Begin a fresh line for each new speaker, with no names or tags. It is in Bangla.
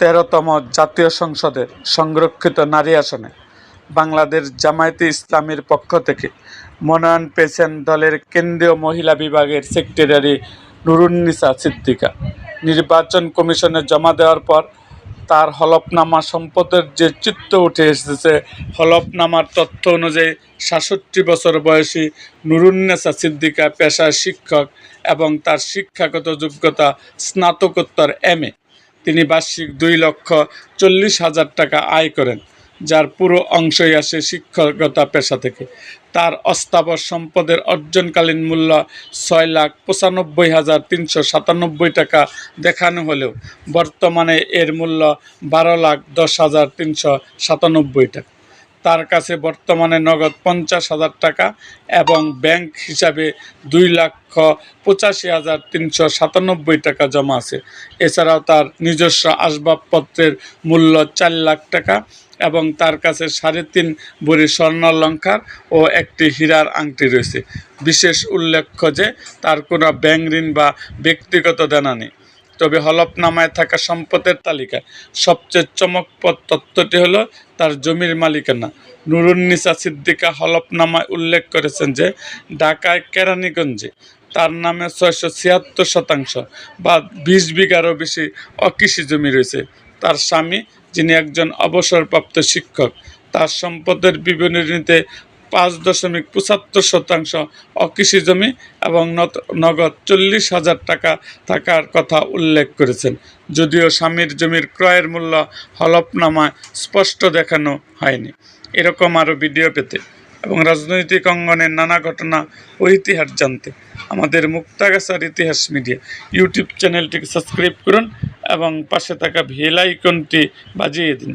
13তম জাতীয় সংসদের সংরক্ষিত নারী আসনে বাংলাদেশ জামায়াতে ইসলামীর পক্ষ থেকে মনোনয়ন পেয়েছেন দলের কেন্দ্রীয় মহিলা বিভাগের সেক্রেটারি নুরুন্নিসা সিদ্দিকা। নির্বাচন কমিশনে জমা দেওয়ার পর তার হলফনামা সম্পদের যে চিত্র উঠে এসেছে, হলফনামার তথ্য অনুযায়ী ৬৭ বছর বয়সী নুরুন্নিসা সিদ্দিকা পেশায় শিক্ষক এবং তার শিক্ষাগত যোগ্যতা স্নাতকোত্তর MA। তিনি বার্ষিক 2,40,000 টাকা আয় করেন, যার পুরো অংশই আসে শিক্ষকতা পেশা থেকে। তার অস্থাবর সম্পদের অর্জনকালীন মূল্য 6,95,397 টাকা দেখানো হলেও বর্তমানে এর মূল্য 12,10,397 টাকা। তার কাছে বর্তমানে নগদ 50,000 টাকা এবং ব্যাংক হিসাবে 2,85,397 টাকা জমা আছে। এছাড়াও তার নিজস্ব আসবাবপত্রের মূল্য 4 লাখ টাকা এবং তার কাছে 3.5 ভরি স্বর্ণালংকার ও একটি হীরার আংটি রয়েছে। বিশেষ উল্লেখ্য যে তার কোনো ব্যাংক ঋণ বা ব্যক্তিগত দেনা নেই। তবে হলফনামায় থাকা সম্পদের তালিকায় সবচেয়ে চমকপ্রদ তথ্যটি হলো তার জমির মালিকানা। নুরুন্নিসা সিদ্দিকা হলফনামায় উল্লেখ করেছেন যে ঢাকায় কেরানীগঞ্জে তার নামে 676 বা 20 বিঘারও বেশি অকৃষি জমি রয়েছে। তার স্বামী, যিনি একজন অবসরপ্রাপ্ত শিক্ষক, তার সম্পদের বিবরণীতে 5.75% অকৃষি জমি এবং নগদ 40,000 টাকা থাকার কথা উল্লেখ করেছেন, যদিও স্বামীর জমির ক্রয়ের মূল্য হলফনামায় স্পষ্ট দেখানো হয়নি। এরকম আরও ভিডিও পেতে এবং রাজনৈতিক অঙ্গনের নানা ঘটনা ও ইতিহাস জানতে আমাদের মুক্তাগাছার ইতিহাস মিডিয়া ইউটিউব চ্যানেলটিকে সাবস্ক্রাইব করুন এবং পাশে থাকা বেল আইকনটি বাজিয়ে দিন।